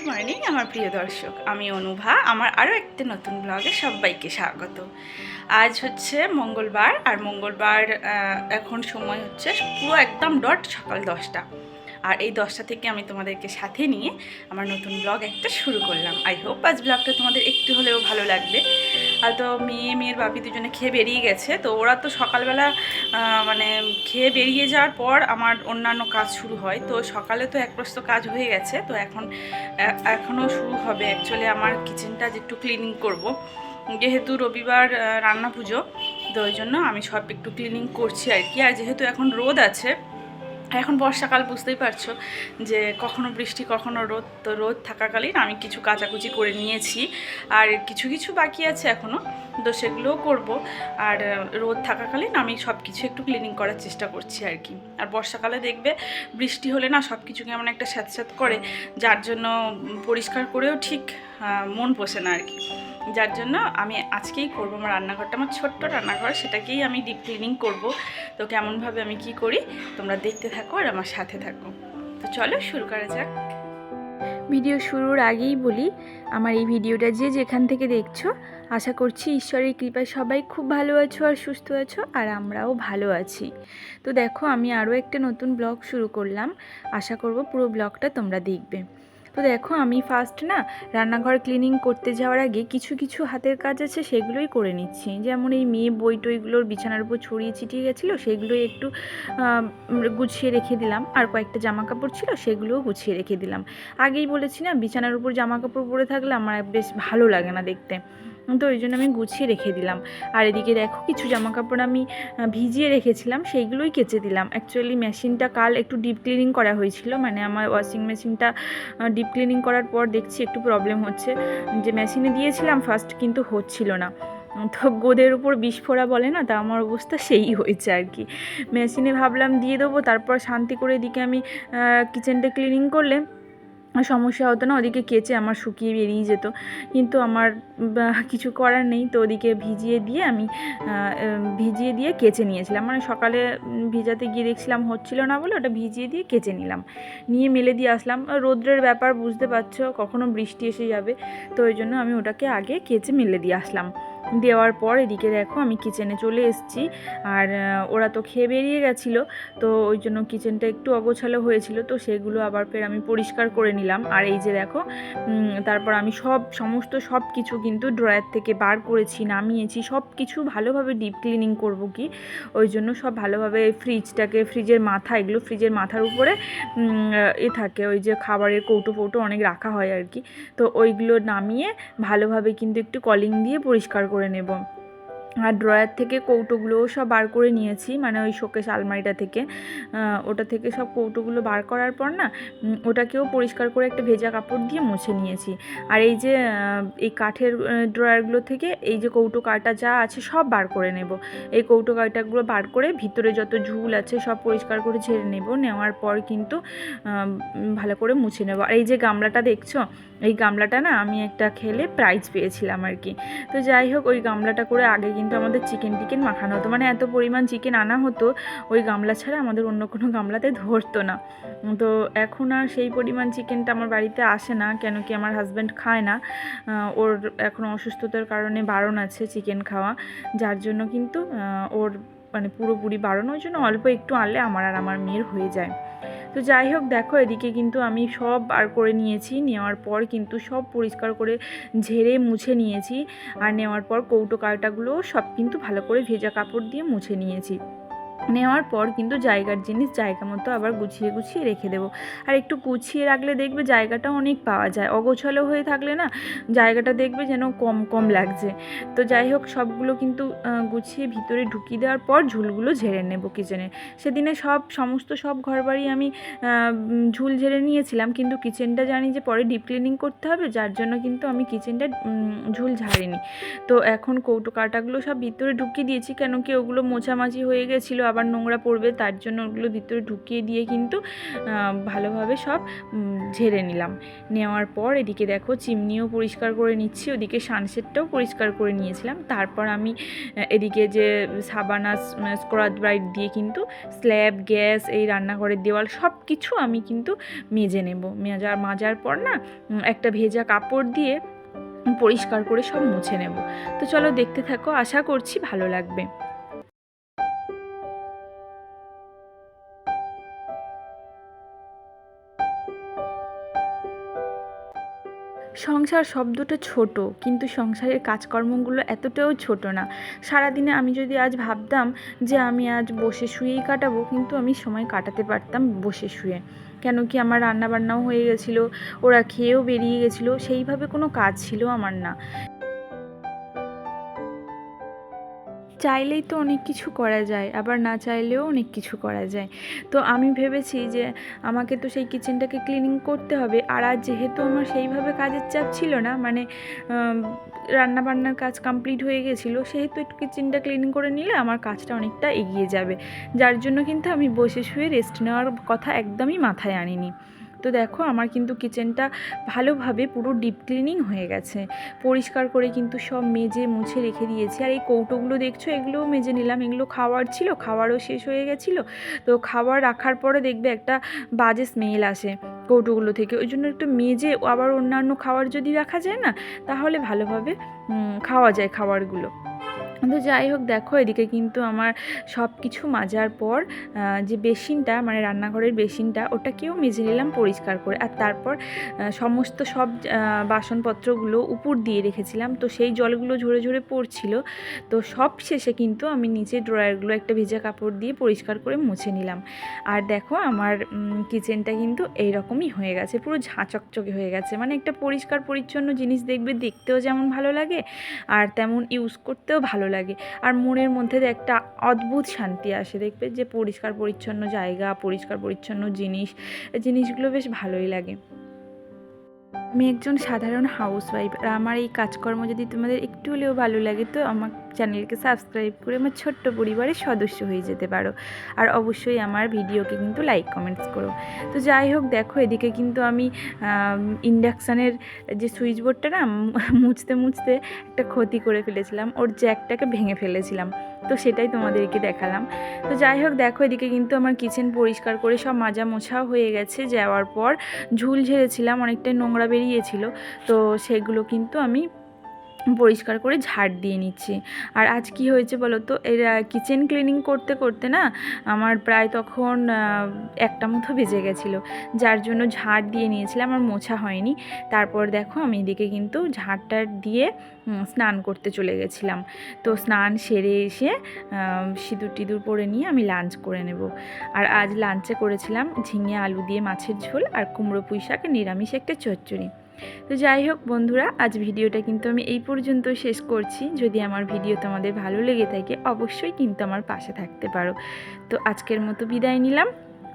Good morning আমার প্রিয় দর্শক, আমি অনুভা। আমার আরও একটা নতুন ব্লগে সবাইকে স্বাগত। আজ হচ্ছে মঙ্গলবার, আর মঙ্গলবার এখন সময় হচ্ছে পুরো একদম ডট সকাল 10টা। আর এই 10টা থেকে আমি তোমাদেরকে সাথে নিয়ে আমার নতুন ব্লগ একটা শুরু করলাম। আই হোপ আজ ব্লগটা তোমাদের একটু হলেও ভালো লাগবে। আর তো মেয়ের বাপি দুজনে খেয়ে বেরিয়ে গেছে, তো ওরা তো সকালবেলা মানে খেয়ে বেরিয়ে যাওয়ার পর আমার অন্যান্য কাজ শুরু হয়। তো সকালে তো এক প্রস্ত কাজ হয়ে গেছে, তো এখনও শুরু হবে। অ্যাকচুয়ালি আমার কিচেনটা একটু ক্লিনিং করব, যেহেতু রবিবার রান্না পুজো, তো ওই জন্য আমি সব একটু ক্লিনিং করছি আর কি। আর যেহেতু এখন রোদ আছে, এখন বর্ষাকাল, বুঝতেই পারছো যে কখনো বৃষ্টি কখনো রোদ, তো রোদ থাকাকালীন আমি কিছু কাচাকুচি করে নিয়েছি, আর কিছু কিছু বাকি আছে এখনও, তো সেগুলোও করব। আর রোদ থাকাকালীন আমি সব কিছু একটু ক্লিনিং করার চেষ্টা করছি আর কি। আর বর্ষাকালে দেখবে বৃষ্টি হলে না সব কিছু কেমন একটা স্যাঁতস্যাঁত করে, যার জন্য পরিষ্কার করেও ঠিক মন পোষে না আর কি। যার জন্য আমি আজকেই করবো আমার রান্নাঘরটা, আমার ছোট্ট রান্নাঘর, সেটাকেই আমি ডিপ ক্লিনিং করব। তো কেমনভাবে আমি কি করি তোমরা দেখতে থাকো আর আমার সাথে থাকো। তো চলো শুরু করা যাক। ভিডিও শুরুর আগেই বলি, আমার এই ভিডিওটা যে যেখান থেকে দেখছো, আশা করছি ঈশ্বরের কৃপায় সবাই খুব ভালো আছো আর সুস্থ আছো, আর আমরাও ভালো আছি। তো দেখো, আমি আরও একটা নতুন ব্লগ শুরু করলাম, আশা করব পুরো ব্লগটা তোমরা দেখবে। তো দেখো, আমি ফার্স্ট না রান্নাঘর ক্লিনিং করতে যাওয়ার আগে কিছু কিছু হাতের কাজ আছে সেগুলোই করে নিচ্ছি। যেমন এই মেয়ে বই টইগুলোর বিছানার উপর ছড়িয়ে ছিটিয়ে গেছিলো, সেগুলোই একটু গুছিয়ে রেখে দিলাম। আর কয়েকটা জামা কাপড় ছিল, সেগুলোও গুছিয়ে রেখে দিলাম। আগেই বলেছি না, বিছানার উপর জামা কাপড় পরে থাকলে আমার বেশ ভালো লাগে না দেখতে, তো ওই জন্য আমি গুছিয়ে রেখে দিলাম। আর এদিকে দেখো, কিছু জামা কাপড় আমি ভিজিয়ে রেখেছিলাম, সেইগুলোই কেচে দিলাম। অ্যাকচুয়ালি মেশিনটা কাল একটু ডিপ ক্লিনিং করা হয়েছিল, মানে আমার ওয়াশিং মেশিনটা ডিপ ক্লিনিং করার পর দেখছি একটু প্রবলেম হচ্ছে। যে মেশিনে দিয়েছিলাম ফার্স্ট, কিন্তু হচ্ছিল না। তো গোদের উপর বিস্ফোরা বলে না, তা আমার অবস্থা সেই হয়েছে আর কি। মেশিনে ভাবলাম দিয়ে দেবো, তারপর শান্তি করে এদিকে আমি কিচেনটা ক্লিনিং করলে সমস্যা হতো না, ওদিকে কেচে আমার শুকিয়ে বেরিয়ে যেত। কিন্তু আমার কিছু করার নেই, তো ওদিকে ভিজিয়ে দিয়ে কেচে নিয়েছিলাম। মানে সকালে ভিজাতে গিয়ে দেখছিলাম হচ্ছিল না বলে ওটা ভিজিয়ে দিয়ে কেচে নিয়ে মেলে দিয়ে আসলাম। রোদ্রের ব্যাপার বুঝতে পারছো, কখনো বৃষ্টি এসে যাবে, তো ওই জন্য আমি ওটাকে আগে কেচে মেলে দিয়ে আসলাম। দেওয়ার পর এদিকে দেখো আমি কিচেনে চলে এসেছি। আর ওরা তো খেয়ে বেরিয়ে গেছিলো, তো ওই জন্য কিচেনটা একটু অগোছালো হয়েছিল, তো সেগুলো আবার ফের আমি পরিষ্কার করে নিলাম। আর এই যে দেখো, তারপর আমি সমস্ত সব কিছু কিন্তু ড্রয়ার থেকে বার করেছি, নামিয়েছি, সব কিছু ভালোভাবে ডিপ ক্লিনিং করব কি, ওই জন্য সব ভালোভাবে ফ্রিজের মাথা, এগুলো ফ্রিজের মাথার উপরে থাকে, ওই যে খাবারের কৌটো ফৌটো অনেক রাখা হয় আর কি, তো ওইগুলো নামিয়ে ভালোভাবে কিন্তু একটু কলিং দিয়ে পরিষ্কার করে নেব। আর ড্রয়ার থেকে কৌটোগুলোও সব বার করে নিয়েছি, মানে ওই শোকেস আলমারিটা থেকে, ওটা থেকে সব কৌটোগুলো বার করার পর না ওটাকেও পরিষ্কার করে একটা ভেজা কাপড় দিয়ে মুছে নিয়েছি। আর এই যে এই কাঠের ড্রয়ারগুলো থেকে এই যে কৌটো কাটা যা আছে সব বার করে নেব। এই কৌটো কাটাগুলো বার করে ভিতরে যত ঝুল আছে সব পরিষ্কার করে ঝেড়ে নেব। নেওয়ার পর কিন্তু ভালো করে মুছে নেব। আর এই যে গামলাটা দেখছো, এই গামলাটা না আমি একটা খেলে প্রাইজ পেয়েছিলাম আর কি। তো যাই হোক, ওই গামলাটা করে আগে কিন্তু আমাদের চিকেন মাখানো হতো, মানে এত পরিমাণ চিকেন আনা হতো, ওই গামলা ছাড়া আমাদের অন্য কোনো গামলাতে ধরতো না। তো এখন আর সেই পরিমাণ চিকেনটা আমার বাড়িতে আসে না, কেন কি আমার হাজব্যান্ড খায় না, ওর এখন অসুস্থতার কারণে বারণ আছে চিকেন খাওয়া, যার জন্য কিন্তু ওর মানে পুরোপুরি বারণ, ওই জন্য অল্প একটু আনলে আমার আর আমার মেয়ের হয়ে যায়। তো যাই হোক, দেখো এদিকে কিন্তু আমি সব বার করে নিয়েছি। নেওয়ার পর কিন্তু সব পরিষ্কার করে ঝেড়ে মুছে নিয়েছি। আর নেওয়ার পর কৌটো কাটাগুলো সব কিন্তু ভালো করে ভেজা কাপড় দিয়ে মুছে নিয়েছি। নেওয়ার পর কিন্তু জায়গার জিনিস জায়গা মতো আবার গুছিয়ে রেখে দেবো। আর একটু গুছিয়ে রাখলে দেখবে জায়গাটা অনেক পাওয়া যায়, অগোছালো হয়ে থাকলে না জায়গাটা দেখবে যেন কম কম লাগছে। তো যাই হোক, সবগুলো কিন্তু গুছিয়ে ভিতরে ঢুকিয়ে দেওয়ার পর ঝুলগুলো ঝেড়ে নেব কিচেনে। সেদিনে সমস্ত ঘরবাড়ি আমি ঝুল ঝেড়ে নিয়েছিলাম, কিন্তু কিচেনটা জানি যে পরে ডিপ ক্লিনিং করতে হবে, যার জন্য কিন্তু আমি কিচেনটা ঝুল ঝাড়িনি। তো এখন কৌটো কাটাগুলো সব ভিতরে ঢুকিয়ে দিয়েছি, কেন কি ওগুলো মোছামাছি হয়ে গেছিলো, আবার আবার নোংরা পড়বে, তার জন্য ওগুলো ভিতরে ঢুকিয়ে দিয়ে কিন্তু ভালোভাবে সব ঝেড়ে নিলাম। নেওয়ার পর এদিকে দেখো চিমনিও পরিষ্কার করে নিচ্ছি, ওদিকে সানসেটটাও পরিষ্কার করে নিয়েছিলাম। তারপর আমি এদিকে যে সাবানা স্ক্রাচ ব্রাইট দিয়ে কিন্তু স্ল্যাব, গ্যাস, এই রান্নাঘরের দেওয়াল সব কিছু আমি কিন্তু মেজে নেব। মাজার পর না একটা ভেজা কাপড় দিয়ে পরিষ্কার করে সব মুছে নেব। তো চলো দেখতে থাকো, আশা করছি ভালো লাগবে। সংসার শব্দটা ছোট, কিন্তু সংসারের কাজকর্মগুলো এতটাও ছোট না। সারাদিনে আমি যদি আজ ভাবতাম যে আমি আজ বসে শুয়েই কাটাবো, কিন্তু আমি সময় কাটাতে পারতাম বসে শুয়ে। কেন কি আমার রান্নাবান্নাও হয়ে গেছিলো, ওরা খেয়েও বেরিয়ে গেছিলো, সেইভাবে কোনো কাজ ছিল আমার না। চাইলেই তো অনেক কিছু করা যায়, আবার না চাইলেও অনেক কিছু করা যায়। তো আমি ভেবেছি যে আমাকে তো সেই কিচেনটাকে ক্লিনিং করতে হবে। আর আজ যেহেতু আমার সেইভাবে কাজের চাপ ছিল না, মানে রান্নাবান্নার কাজ কমপ্লিট হয়ে গেছিলো, সেহেতু একটু কিচেনটা ক্লিনিং করে নিলে আমার কাজটা অনেকটা এগিয়ে যাবে। যার জন্য কিন্তু আমি বসে শুয়ে রেস্ট নেওয়ার কথা একদমই মাথায় আনিনি। তো দেখো আমার কিন্তু কিচেনটা ভালোভাবে পুরো ডিপ ক্লিনিং হয়ে গেছে। পরিষ্কার করে কিন্তু সব মেজে মুছে রেখে দিয়েছি। আর এই কৌটোগুলো দেখছো, এগুলোও মেজে নিলাম। এগুলো খাওয়ার ছিল, খাওয়ারও শেষ হয়ে গেছিলো। তো খাবার রাখার পরে দেখবে একটা বাজে স্মেল আসে কৌটোগুলো থেকে, ওই জন্য একটু মেজে আবার অন্যান্য খাবার যদি রাখা যায় না, তাহলে ভালোভাবে খাওয়া যায় খাবারগুলো। তো যাই হোক দেখো এদিকে কিন্তু আমার সব কিছু মাজার পর যে বেসিনটা, মানে রান্নাঘরের বেসিনটা, ওটাকেও মেজে নিলাম পরিষ্কার করে। আর তারপর সমস্ত সব বাসনপত্রগুলো উপর দিয়ে রেখেছিলাম, তো সেই জলগুলো ঝরে ঝরে পড়ছিল। তো সব শেষে কিন্তু আমি নিচে ড্রয়ারগুলো একটা ভেজা কাপড় দিয়ে পরিষ্কার করে মুছে নিলাম। আর দেখো আমার কিচেনটা কিন্তু এইরকমই হয়ে গেছে, পুরো ঝাঁচকচকে হয়ে গেছে। মানে একটা পরিষ্কার পরিচ্ছন্ন জিনিস দেখবে দেখতেও যেমন ভালো লাগে, আর তেমন ইউজ করতেও ভালো লাগে। আর মনের মধ্যে একটা অদ্ভুত শান্তি আসে, দেখবে যে পরিষ্কার পরিচ্ছন্ন জায়গা, পরিষ্কার পরিচ্ছন্ন জিনিসগুলো বেশ ভালোই লাগে। আমি একজন সাধারণ হাউসওয়াইফ, আর আমার এই কাজকর্ম যদি তোমাদের একটু হলেও ভালো লাগে, তো আমার চ্যানেলকে সাবস্ক্রাইব করে আমার ছোট্ট পরিবারের সদস্য হয়ে যেতে পারো। আর অবশ্যই আমার ভিডিওকে কিন্তু লাইক কমেন্টস করো। তো যাই হোক দেখো এদিকে কিন্তু আমি ইন্ডাকশানের যে সুইচ বোর্ডটা না মুছতে মুছতে একটা ক্ষতি করে ফেলেছিলাম, ওর জ্যাকটাকে ভেঙে ফেলেছিলাম। তো সেটাই তোমাদেরকে দেখালাম। তো যাই হোক দেখো এদিকে কিন্তু আমার কিচেন পরিষ্কার করে সব মাজা মোছাও হয়ে গেছে। যাওয়ার পর ঝুল ঝেড়েছিলাম, অনেকটাই নোংরা বেরিয়েছিল, তো সেগুলো কিন্তু আমি পরিষ্কার করে ঝাড় দিয়ে নিচ্ছি। আর আজ কি হয়েছে বলো তো, এরা কিচেন ক্লিনিং করতে করতে না আমার প্রায় তখন 1টা মতো বেজে গেছিলো, যার জন্য ঝাড় দিয়ে নিয়েছিলাম, আর মোছা হয়নি। তারপর দেখো আমি এদিকে কিন্তু ঝাড়টা দিয়ে স্নান করতে চলে গেছিলাম। তো স্নান সেরে এসে সিঁদুর টিঁদুর পরে নিয়ে আমি লাঞ্চ করে নেব। আর আজ লাঞ্চে করেছিলাম ঝিঙে আলু দিয়ে মাছের ঝোল আর কুমড়ো পুঁই শাকের নিরামিষ একটা চচ্চড়ি। তো যাই হোক বন্ধুরা, আজ ভিডিওটা কিন্তু আমি এই পর্যন্ত শেষ করছি। যদি আমার ভিডিও তোমাদের ভালো লেগে থাকে অবশ্যই কিন্তু আমার পাশে থাকতে পারো। তো আজকের মতো বিদায় নিলাম।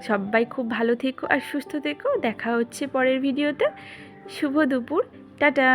সবাই খুব ভালো থেকো আর সুস্থ থেকো। দেখা হচ্ছে পরের ভিডিওতে। শুভ দুপুর, টাটা।